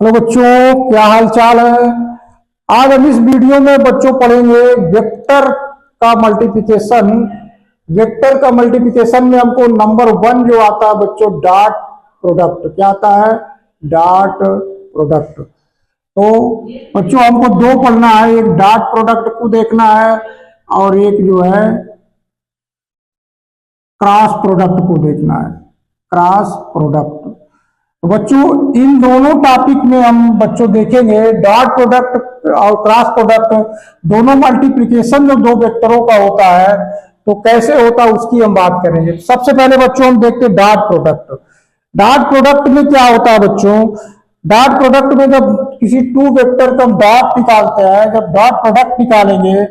Hello बच्चों, क्या हाल चाल है। आज हम इस वीडियो में बच्चों पढ़ेंगे वेक्टर का मल्टीप्लिकेशन। वेक्टर का मल्टीप्लिकेशन में हमको नंबर 1 जो आता है बच्चों, डॉट प्रोडक्ट। क्या आता है? Dot product. तो बच्चों हमको 2 पढ़ना है, एक डॉट प्रोडक्ट को देखना है और एक जो है क्रॉस प्रोडक्ट को देखना है, क्रॉस प्रोडक्ट। तो बच्चों इन दोनों टॉपिक में हम बच्चों देखेंगे डॉट प्रोडक्ट और क्रॉस प्रोडक्ट, दोनों मल्टीप्लिकेशन जो 2 वेक्टरों का होता है तो कैसे होता है उसकी हम बात करेंगे। सबसे पहले बच्चों हम देखते हैं डॉट प्रोडक्ट। डॉट प्रोडक्ट में क्या होता है बच्चों? डॉट प्रोडक्ट में जब किसी 2 वेक्टर का डॉट निकालते हैं, जब डॉट प्रोडक्ट निकालेंगे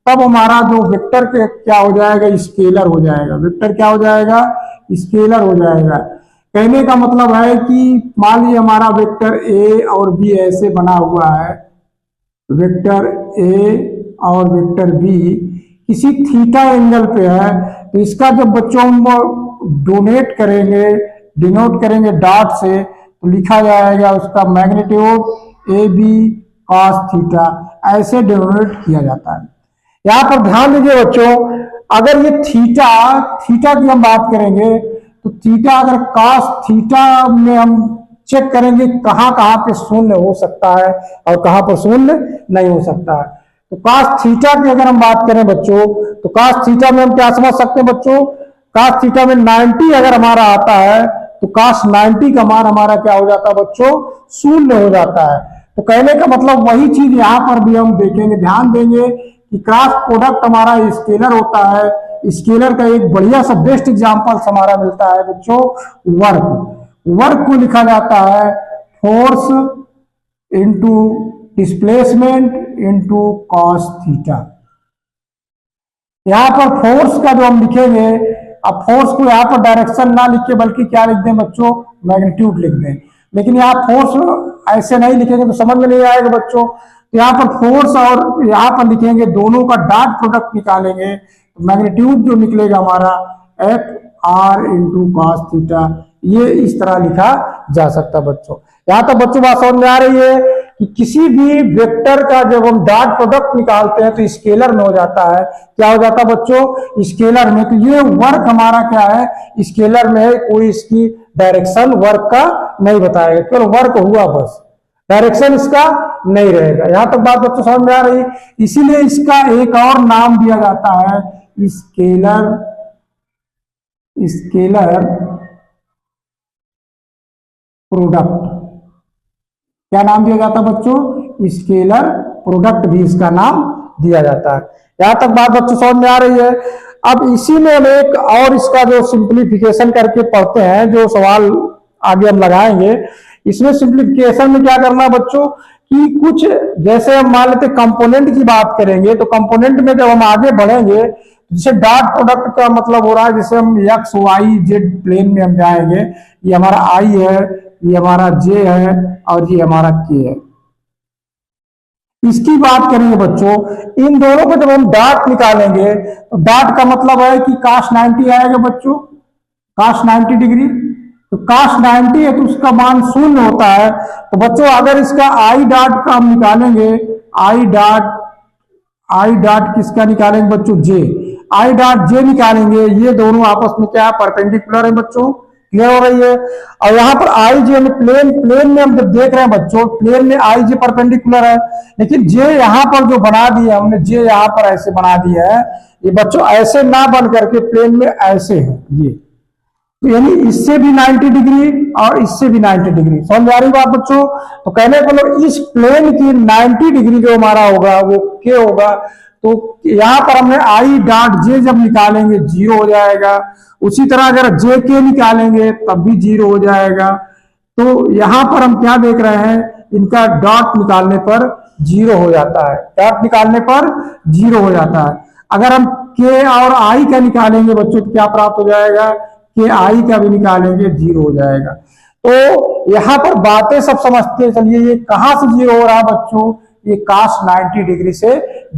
तब हमारा जो वेक्टर के क्या हो जाएगा, स्केलर हो जाएगा। वेक्टर क्या हो जाएगा? स्केलर हो जाएगा। कहने का मतलब है कि मान लीजिए हमारा वेक्टर ए और बी ऐसे बना हुआ है, वेक्टर ए और वेक्टर बी किसी थीटा एंगल पे है, तो इसका जब बच्चों हम डोनेट करेंगे, डिनोट करेंगे डॉट से, तो लिखा जाएगा उसका magnitude a b cos theta, ऐसे डिनोट किया जाता है। यहाँ पर ध्यान दीजिए बच्चों, अगर ये थीटा की हम बात करेंगे तो थीटा अगर कॉस थीटा में हम चेक करेंगे कहां कहां पे शून्य हो सकता है और कहां पर शून्य नहीं हो सकता है। तो कॉस थीटा की अगर हम बात करें बच्चों, तो कॉस थीटा में हम क्या समझ सकते हैं बच्चों? कॉस थीटा में 90 अगर हमारा आता है तो कॉस 90 का मान हमारा क्या हो जाता है बच्चों? शून्य हो जाता है। तो कहने का मतलब वही चीज यहां पर भी हम देखेंगे, ध्यान देंगे कि क्रॉस प्रोडक्ट हमारा स्केलर होता है। स्केलर का एक बढ़िया सा बेस्ट एग्जांपल हमारा मिलता है बच्चों, वर्क। वर्क को लिखा जाता है force into displacement into cos theta. यहां पर फोर्स का जो हम लिखेंगे, अब फोर्स को यहां पर डायरेक्शन ना लिख के बल्कि क्या लिख दें बच्चों? मैग्नीट्यूड लिख दें। लेकिन यहाँ फोर्स ऐसे नहीं लिखेंगे तो समझ में नहीं आएगा बच्चों। तो यहाँ पर फोर्स और यहाँ पर लिखेंगे, दोनों का डॉट प्रोडक्ट निकालेंगे, मैग्नीट्यूड जो निकलेगा हमारा F R into cos theta, ये इस तरह लिखा जा सकता है बच्चों। यहां तक बच्चों बात समझ में आ रही है कि किसी भी वेक्टर का जब हम डॉट प्रोडक्ट निकालते हैं तो स्केलर में हो जाता है। क्या हो जाता है बच्चों? स्केलर में। तो ये वर्क हमारा क्या है? स्केलर में है, कोई इसकी डायरेक्शन वर्क का नहीं बताएगा, केवल वर्क हुआ बस, डायरेक्शन इसका नहीं रहेगा। यहां तक बात बच्चों समझ में आ रही है। इसीलिए इसका एक और नाम दिया जाता है स्केलर प्रोडक्ट। क्या नाम दिया जाता है बच्चों? स्केलर प्रोडक्ट भी इसका नाम दिया जाता है। यहां तक बात बच्चों समझ में आ रही है। अब इसी में हम एक और इसका जो सिंप्लीफिकेशन करके पढ़ते हैं, जो सवाल आगे हम लगाएंगे, इसमें सिंप्लीफिकेशन में क्या करना है बच्चों कि कुछ जैसे हम मान लेते कंपोनेंट की बात करेंगे, तो कंपोनेंट में जब हम आगे बढ़ेंगे, जैसे डॉट प्रोडक्ट का मतलब हो रहा है जैसे हम एक्स वाई जेड प्लेन में हम जाएंगे, ये हमारा आई है, ये हमारा जे है और ये हमारा के है। इसकी बात करेंगे बच्चों, इन दोनों को जब हम डॉट निकालेंगे तो डॉट का मतलब है कि cos 90 आएगा बच्चों, cos 90 डिग्री। तो cos 90 है तो उसका मान शून्य होता है। तो बच्चों अगर इसका आई डॉट का हम निकालेंगे, आई डॉट किसका निकालेंगे बच्चों? जे। आई डॉट जे निकालेंगे, ये दोनों आपस में क्या परपेंडिकुलर है बच्चों, क्लियर हो रही है। और यहाँ पर आई जे में प्लेन में हम जब देख रहे हैं बच्चों, प्लेन में आई जे परपेंडिकुलर है, लेकिन जे यहाँ पर जो बना दिया हमने, जे यहाँ पर ऐसे बना दिया है, ये बच्चों ऐसे ना बन करके प्लेन में ऐसे है ये, तो यानी इससे भी 90 डिग्री और इससे भी 90 डिग्री। समझ आ रही बात बच्चों? तो कहने को लो इस प्लेन की 90 डिग्री जो हमारा होगा वो के होगा। तो यहां पर हमने आई डॉट जे जब निकालेंगे 0 हो जाएगा। उसी तरह अगर जे के निकालेंगे तब भी 0 हो जाएगा। तो यहां पर हम क्या देख रहे हैं, इनका डॉट निकालने पर 0 हो जाता है, डॉट निकालने पर 0 हो जाता है। अगर हम के और आई का निकालेंगे बच्चों तो क्या प्राप्त हो जाएगा? के आई का भी निकालेंगे 0 हो जाएगा। तो यहां पर बातें सब समझते हैं। चलिए ये कहां से 0 हो रहा है बच्चों? ये cos 90 डिग्री से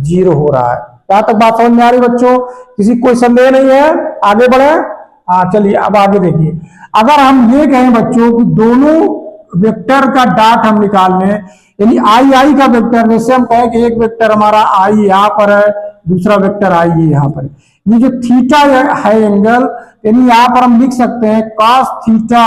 0 हो रहा है। यहां तक बात समझ में आ रही बच्चों? किसी कोई संदेह नहीं है? आगे बढ़े। हाँ चलिए अब आगे देखिए। अगर हम ये कहें बच्चों कि दोनों वेक्टर का डॉट हम निकाल लें, यानी आई आई का वेक्टर, जैसे हम कहें कि एक वेक्टर हमारा आई यहाँ पर है, दूसरा वेक्टर आई है यहाँ पर। ये जो थीटा है एंगल, यानी यहाँ पर हम लिख सकते हैं cos थीटा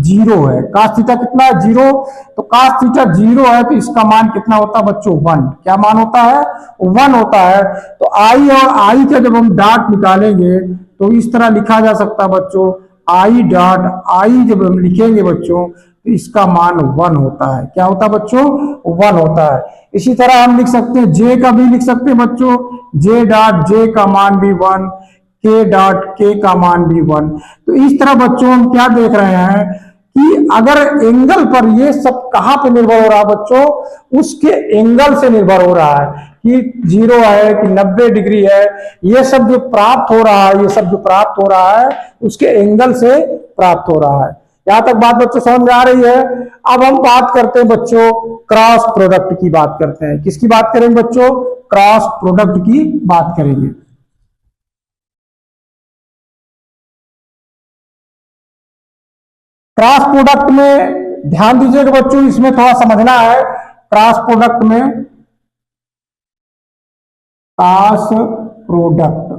0 है। cos थीटा कितना है? 0। तो cos थीटा 0 है तो इसका मान कितना होता है बच्चों? 1। क्या मान होता है? 1 होता है। तो आई और आई का जब हम डॉट निकालेंगे तो इस तरह लिखा जा सकता है बच्चों, आई डॉट आई जब हम लिखेंगे बच्चों तो इसका मान 1 होता है। क्या होता है बच्चों? 1 होता है। इसी तरह हम लिख सकते हैं जे का भी लिख सकते हैं बच्चों, जे डॉट जे का मान भी 1, के डॉट के का मान भी 1। तो इस तरह बच्चों हम क्या देख रहे हैं कि अगर एंगल पर, ये सब कहां पे निर्भर हो रहा है बच्चों? उसके एंगल से निर्भर हो रहा है कि 0 है कि 90 डिग्री है। ये सब जो प्राप्त हो रहा है, ये सब जो प्राप्त हो रहा है उसके एंगल से प्राप्त हो रहा है। यहां तक बात बच्चों समझ में आ रही है? अब हम बात करते हैं बच्चों क्रॉस प्रोडक्ट की बात करते हैं। किसकी बात करेंगे बच्चों? क्रॉस प्रोडक्ट की बात करेंगे। क्रॉस प्रोडक्ट में ध्यान दीजिएगा बच्चों, इसमें थोड़ा समझना है। क्रॉस प्रोडक्ट में, क्रॉस प्रोडक्ट,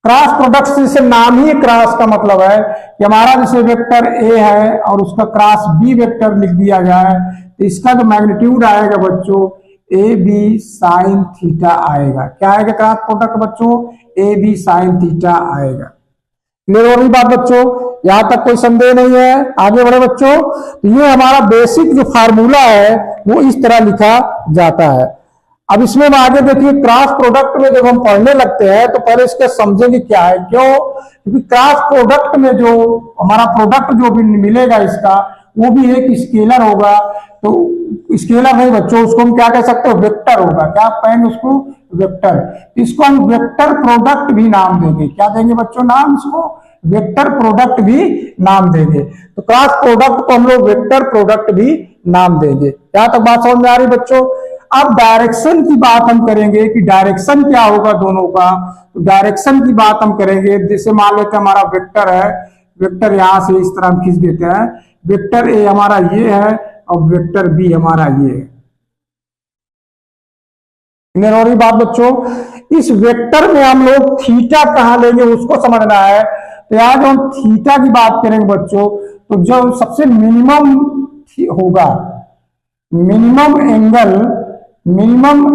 क्रॉस प्रोडक्ट से नाम ही क्रॉस का मतलब है कि हमारा जैसे वेक्टर ए है और उसका क्रॉस बी वेक्टर लिख दिया जाए तो इसका जो मैग्नीट्यूड आएगा बच्चों ए बी साइन थीटा आएगा। क्या आएगा क्रॉस प्रोडक्ट बच्चों? ए बी साइन थीटा आएगा। क्लियर हो रही बात बच्चों? यहां तक कोई संदेह नहीं है? आगे बढ़े बच्चों। तो ये हमारा बेसिक जो फार्मूला है वो इस तरह लिखा जाता है। अब इसमें हम आगे देखिए, क्रॉस प्रोडक्ट में जब हम पढ़ने लगते हैं तो पहले इसके समझेंगे क्या है। क्यों? क्योंकि क्रॉस प्रोडक्ट में जो हमारा प्रोडक्ट जो भी मिलेगा इसका, वो भी एक स्केलर होगा। तो स्केलर नहीं बच्चों, उसको हम क्या कह सकते हैं? वेक्टर होगा। क्या कहेंगे उसको? वेक्टर। इसको हम वेक्टर प्रोडक्ट भी नाम देंगे। क्या देंगे बच्चों नाम? इसको वेक्टर प्रोडक्ट भी नाम देंगे। तो क्रॉस प्रोडक्ट को हम लोग वेक्टर प्रोडक्ट भी नाम देंगे। यहां तक बात समझ में आ रही बच्चों? अब डायरेक्शन की बात हम करेंगे कि डायरेक्शन क्या होगा दोनों का। तो डायरेक्शन की बात हम करेंगे, जैसे मान लेते हैं हमारा वेक्टर है, वेक्टर यहां से इस तरह हम खींच देते हैं, वेक्टर ए हमारा ये है और वेक्टर बी हमारा ये है। क्लियर हो रही बात बच्चों? इस वेक्टर में हम लोग थीटा कहां लेंगे उसको समझना है। तो यहां जो हम थीटा की बात करेंगे बच्चों, तो जो सबसे मिनिमम होगा, मिनिमम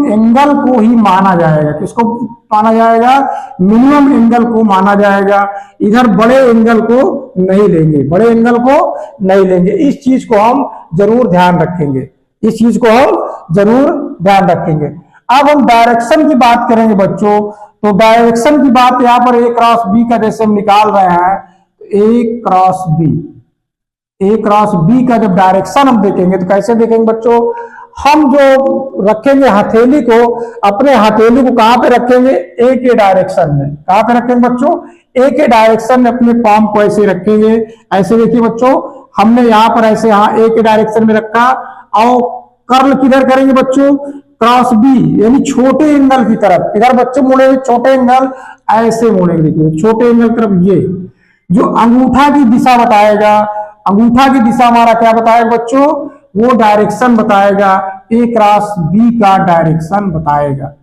एंगल को ही माना जाएगा। किसको माना जाएगा? मिनिमम एंगल को माना जाएगा। इधर बड़े एंगल को नहीं लेंगे, बड़े एंगल को नहीं लेंगे। इस चीज को हम जरूर ध्यान रखेंगे, इस चीज को हम जरूर ध्यान रखेंगे। अब हम डायरेक्शन की बात करेंगे बच्चों। तो डायरेक्शन की बात यहाँ पर ए क्रॉस बी का जैसे हम निकाल रहे हैं, ए क्रॉस बी, ए क्रॉस बी का जब डायरेक्शन हम देखेंगे तो कैसे देखेंगे बच्चों? हम जो रखेंगे हथेली को, अपने हथेली को कहां पे रखेंगे? ए के डायरेक्शन में। कहां पे रखेंगे बच्चों? ए के डायरेक्शन में अपने पाम को ऐसे रखेंगे। ऐसे देखिए बच्चों, हमने यहां पर ऐसे ए के डायरेक्शन में रखा और कर्ल किधर करेंगे बच्चों? क्रॉस बी, यानी छोटे एंगल की तरफ। इधर बच्चों मुड़ेंगे छोटे एंगल, ऐसे मुड़ेंगे। देखिए छोटे एंगल की तरफ, ये जो अंगूठा की दिशा बताएगा, अंगूठा की दिशा हमारा क्या बताएगा बच्चों? वो डायरेक्शन बताएगा, ए क्रॉस बी का डायरेक्शन बताएगा,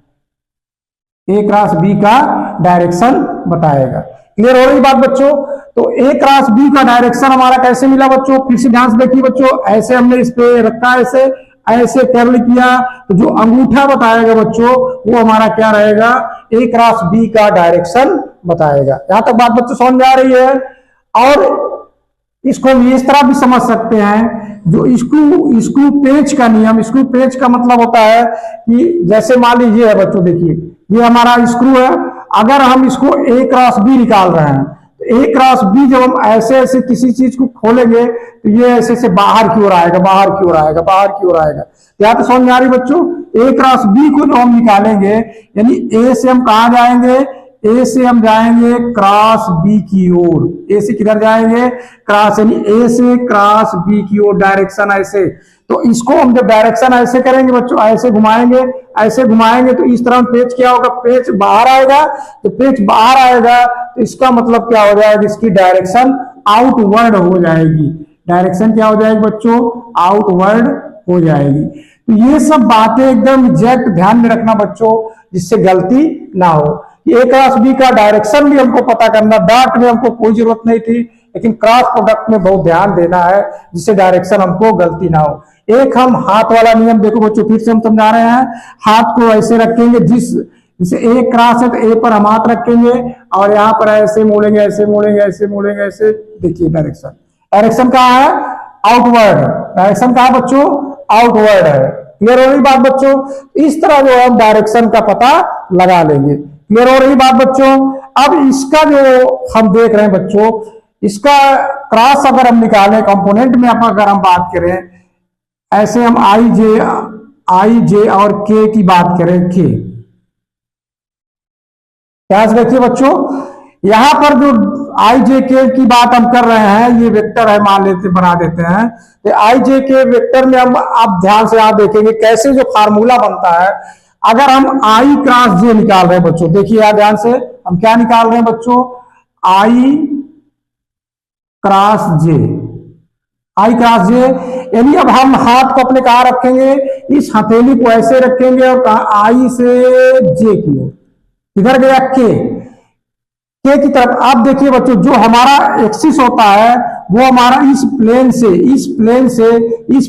ए क्रॉस बी का डायरेक्शन बताएगा। क्लियर हो रही बात बच्चों? तो ए क्रॉस बी का डायरेक्शन हमारा कैसे मिला बच्चों? फिर से ध्यान से देखिए बच्चों, ऐसे हमने इस पे रखा, ऐसे ऐसे कर्ल किया, तो जो अंगूठा बताएगा बच्चों वो हमारा क्या रहेगा? ए क्रॉस बी का डायरेक्शन बताएगा। यहां तक बात बच्चों समझ में आ रही है? और इसको हम इस तरह भी समझ सकते हैं, जो स्क्रू पेंच का नियम, स्क्रू पेंच का मतलब होता है कि जैसे मान लीजिए है बच्चों, देखिए ये हमारा स्क्रू है, अगर हम इसको ए क्रॉस बी निकाल रहे हैं तो ए क्रॉस बी जब हम ऐसे ऐसे किसी चीज को खोलेंगे तो ये ऐसे से बाहर की ओर आएगा, बाहर की ओर आएगा, बाहर की ओर आएगा। या तो समझ में आ रही बच्चों? ए क्रॉस बी को जो हम निकालेंगे, यानी ए से हम कहां जाएंगे? ए से हम जाएंगे क्रॉस बी की ओर। ए से किधर जाएंगे? क्रॉस, यानी ए से क्रॉस बी की ओर डायरेक्शन ऐसे। तो इसको हम जब डायरेक्शन ऐसे करेंगे बच्चों, ऐसे घुमाएंगे, ऐसे घुमाएंगे तो इस तरह पेच क्या होगा? पेच बाहर आएगा। तो पेच बाहर आएगा तो इसका मतलब क्या हो जाएगा? इसकी डायरेक्शन आउटवर्ड हो जाएगी। डायरेक्शन क्या हो जाएगी बच्चों, आउटवर्ड हो जाएगी। तो ये सब बातें एकदम एग्जैक्ट ध्यान में रखना बच्चों, जिससे गलती ना हो। ए क्रॉस बी का डायरेक्शन भी हमको पता करना, डॉट में हमको कोई जरूरत नहीं थी, लेकिन क्रॉस प्रोडक्ट में बहुत ध्यान देना है, जिससे डायरेक्शन हमको गलती ना हो। एक हम हाथ वाला नियम देखो बच्चों, फिर से हम समझा रहे हैं। हाथ को ऐसे रखेंगे, जैसे ए क्रॉस है तो ए पर हम हाथ रखेंगे और यहाँ पर ऐसे मोड़ेंगे, ऐसे मोड़ेंगे, ऐसे मोड़ेंगे, ऐसे। देखिए डायरेक्शन, डायरेक्शन कहाँ है, आउटवर्ड। डायरेक्शन कहाँ है बच्चों, आउटवर्ड है। क्लियर हो रही बात बच्चों? इस तरह जो हम डायरेक्शन का पता लगा लेंगे। क्लियर हो रही बात बच्चों? अब इसका जो हम देख रहे हैं बच्चों, इसका क्रॉस अगर हम निकालें, कंपोनेंट में अगर हम बात करें, ऐसे हम आई जे और के की बात करें, के ध्यान से देखिए बच्चों, यहां पर जो आई जे के की बात हम कर रहे हैं, ये वेक्टर है, मान लेते बना देते हैं। तो आई जे के वेक्टर में हम आप ध्यान से आप देखेंगे कैसे जो फार्मूला बनता है। अगर हम आई क्रॉस जे निकाल रहे हैं बच्चों, देखिए यार ध्यान से, हम क्या निकाल रहे हैं बच्चों, आई क्रॉस जे, आई क्रॉस जे। यानी अब हम हाथ को अपने कहा रखेंगे, इस हथेली को ऐसे रखेंगे और कहा आई से जे की ओर, इधर गया के की तरफ। आप देखिए बच्चों, जो हमारा एक्सिस होता है वो हमारा इस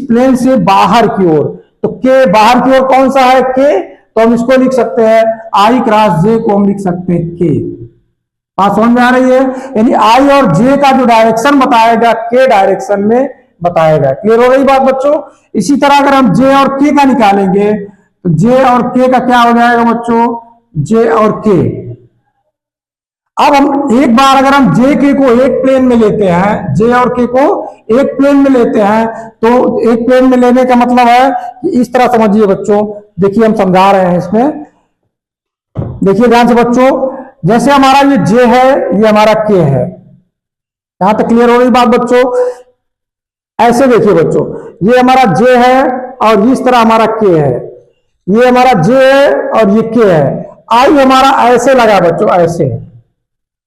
प्लेन से बाहर की ओर। तो के बाहर की ओर कौन सा है, के, तो हम इसको लिख सकते हैं आई क्रॉस जे को हम लिख सकते हैं के। बात समझ में आ रही है? यानी आई और जे का जो डायरेक्शन बताएगा के डायरेक्शन में बताएगा। क्लियर हो रही बात बच्चों? इसी तरह अगर हम जे और के का निकालेंगे तो जे और के का क्या हो जाएगा बच्चों, जे और के। अब हम एक बार अगर हम जे के को एक प्लेन में लेते हैं, जे और के को एक प्लेन में लेते हैं, तो एक प्लेन में लेने का मतलब है कि इस तरह समझिए बच्चों। देखिए हम समझा रहे हैं इसमें, देखिए ध्यान से बच्चों, जैसे हमारा ये जे है, ये हमारा के है, यहां तक क्लियर हो रही बात बच्चों? ऐसे देखिए बच्चों, ये हमारा जे है और इस तरह हमारा के है, ये हमारा जे है और ये के है। आई हमारा ऐसे लगा बच्चों, ऐसे,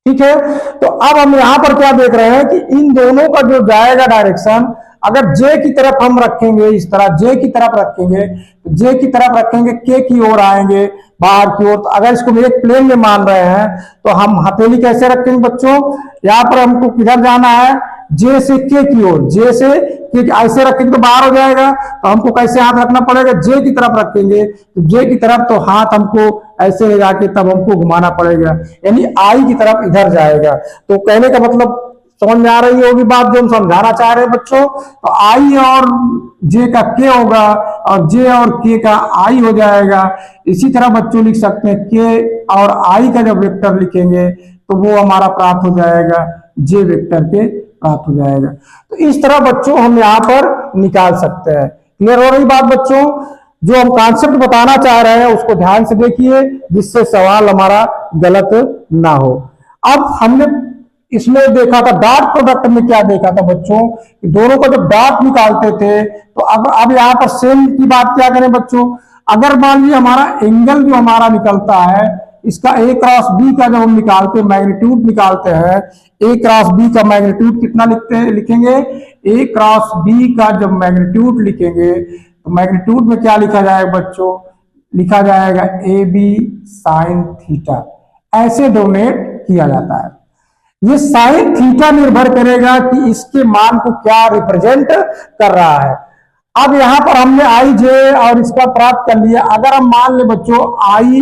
ठीक है। तो अब हम यहां पर क्या देख रहे हैं कि इन दोनों का जो जाएगा डायरेक्शन, अगर जे की तरफ हम रखेंगे, इस तरह जे की तरफ रखेंगे, तो जे की तरफ रखेंगे, के की ओर आएंगे, बाहर की ओर। तो अगर इसको एक प्लेन में मान रहे हैं तो हम हथेली कैसे रखेंगे बच्चों, यहां पर हमको किधर जाना है, जे से के की ओर। जे से के ऐसे रखेंगे तो बाहर हो जाएगा, तो हमको कैसे हाथ रखना पड़ेगा, जे की तरफ रखेंगे तो जे की तरफ, तो हाथ हमको ऐसे ले जाके तब हमको घुमाना पड़ेगा, यानी आई की तरफ इधर जाएगा। तो कहने का मतलब समझ में आ रही होगी बात जो हम समझाना चाह रहे हैं बच्चों। तो आई और जे का के होगा और जे और के का आई हो जाएगा। इसी तरह बच्चों लिख सकते हैं के और आई का जब वेक्टर लिखेंगे तो वो हमारा प्राप्त हो जाएगा जे वेक्टर के प्राप्त हो जाएगा। तो इस तरह बच्चों हम यहाँ पर निकाल सकते हैं। क्लियर हो रही बात बच्चों? जो हम कॉन्सेप्ट बताना चाह रहे हैं उसको ध्यान से देखिए, जिससे सवाल हमारा गलत ना हो। अब हमने इसमें देखा था डॉट प्रोडक्ट में, क्या देखा था बच्चों, दोनों को जब डॉट निकालते थे तो अब यहाँ पर सेम की बात क्या करें बच्चों। अगर मान लीजिए हमारा एंगल जो हमारा निकलता है, इसका ए क्रॉस बी का जब हम निकालते हैं, मैग्नीट्यूड निकालते हैं, ए क्रॉस बी का मैग्नीट्यूड कितना लिखेंगे, ए क्रॉस बी का जब मैग्नीट्यूड लिखेंगे तो मैग्नीट्यूड में क्या लिखा जाएगा बच्चों, लिखा जाएगा ए बी साइन थीटा। ऐसे डोनेट किया जाता है। ये साइन थीटा निर्भर करेगा कि इसके मान को क्या रिप्रेजेंट कर रहा है। अब यहां पर हमने आई जे और इसका प्राप्त कर लिया। अगर हम मान ले बच्चों आई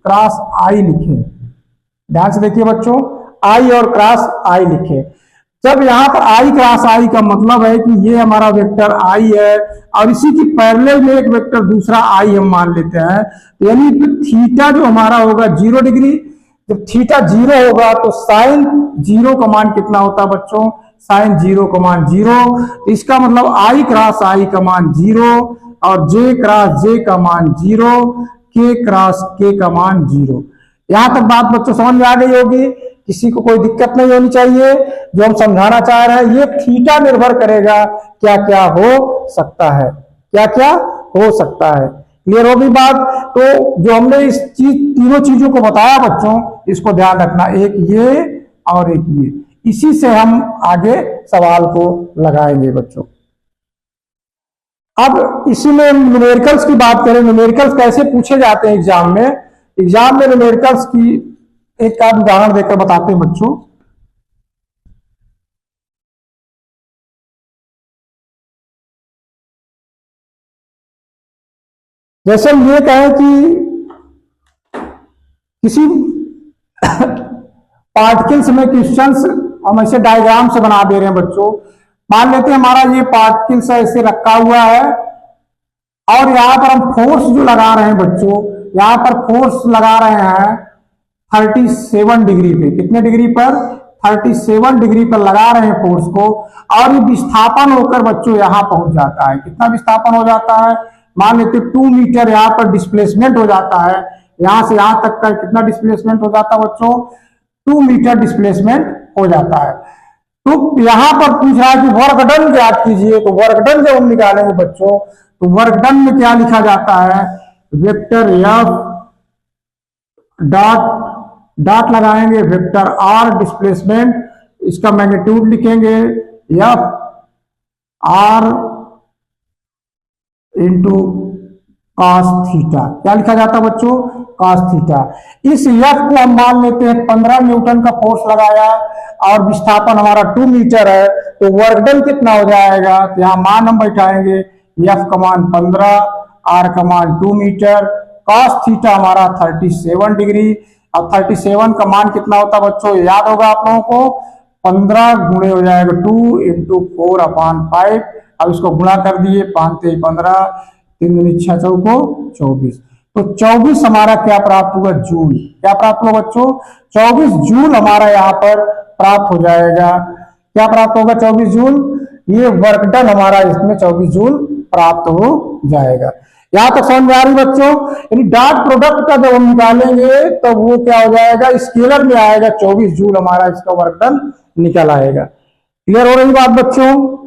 क्रॉस आई लिखे, ध्यान से देखिए बच्चों, आई और क्रॉस आई लिखे। जब यहां पर आई क्रॉस आई का मतलब है कि ये हमारा वेक्टर आई है और इसी की पैरेलल में एक वेक्टर दूसरा आई हम मान लेते हैं, यानी थीटा जो हमारा होगा 0 डिग्री। जब थीटा 0 होगा तो साइन 0 का मान कितना होता है बच्चों, साइन 0 का मान 0। इसका मतलब आई क्रॉस आई का मान 0 और जे क्रॉस जे का मान 0, के क्रॉस के का मान 0। यहां तक बात बच्चों समझ में आ गई होगी, किसी को कोई दिक्कत नहीं होनी चाहिए। जो हम समझाना चाह रहे हैं, ये थीटा निर्भर करेगा क्या क्या हो सकता है, क्या क्या हो सकता है। क्लियर होगी बात? तो जो हमने इस तीनों चीजों को बताया बच्चों, इसको ध्यान रखना, एक ये और एक ये, इसी से हम आगे सवाल को लगाएंगे बच्चों। अब इसी में न्यूमेरिकल्स की बात करें, न्यूमेरिकल्स कैसे पूछे जाते हैं एग्जाम में। एग्जाम में न्यूमेरिकल्स की एक आध उदाहरण देकर बताते हैं बच्चों। जैसे हम ये कहें कि किसी पार्टिकल्स में क्वेश्चंस हम ऐसे डायग्राम से बना दे रहे हैं बच्चों। मान लेते हैं हमारा ये पार्टिकल्स ऐसे रखा हुआ है और यहां पर हम फोर्स जो लगा रहे हैं बच्चों, यहां पर फोर्स लगा रहे हैं 37 डिग्री पे। कितने डिग्री पर? 37 डिग्री पर लगा रहे हैं फोर्स को, और ये विस्थापन होकर बच्चों यहां पहुंच जाता है। कितना विस्थापन हो जाता है? मान लेते 2 मीटर यहां पर डिस्प्लेसमेंट हो जाता है। यहां से यहां तक का कितना डिस्प्लेसमेंट हो जाता है बच्चों? 2 मीटर डिस्प्लेसमेंट हो जाता है। तो यहां पर पूछ रहा है कि वर्क डन ज्ञात कीजिए। तो वर्क डन जब हम निकालेंगे बच्चों, तो वर्क डन में क्या लिखा जाता है? वेक्टर एफ डॉट लगाएंगे, वेक्टर आर डिस्प्लेसमेंट, इसका मैग्नीट्यूड लिखेंगे F R into cos theta. क्या लिखा जाता है बच्चों? Cos theta. इस एफ को हम मान लेते हैं 15 न्यूटन का फोर्स लगाया और विस्थापन हमारा 2 मीटर है, तो वर्क डन कितना हो जाएगा? तो यहां मान हम बैठाएंगे, एफ का मान 15, आर का मान 2 मीटर, कॉस थीटा हमारा 37 डिग्री। अब 37 का मान कितना होता है बच्चों? याद होगा आप लोगों को, 15 गुणे हो जाएगा 2 इंटू 4/5। अब इसको गुणा कर दिए, 5 3 15, 3 दूनी 6 चौको 24। तो 24 हमारा क्या प्राप्त हुआ? जूल। क्या प्राप्त हुआ बच्चों? 24 जूल हमारा यहाँ पर प्राप्त हो जाएगा। क्या प्राप्त होगा? 24 जूल। ये वर्क डन हमारा इसमें 24 जूल प्राप्त हो जाएगा। यहां तक समझ में आ रही बच्चों? यानी डॉट प्रोडक्ट का जब हम निकालेंगे तो वो क्या हो जाएगा? स्केलर में आएगा, 24 जूल हमारा इसका वर्क डन निकल आएगा। क्लियर हो रही बात बच्चों?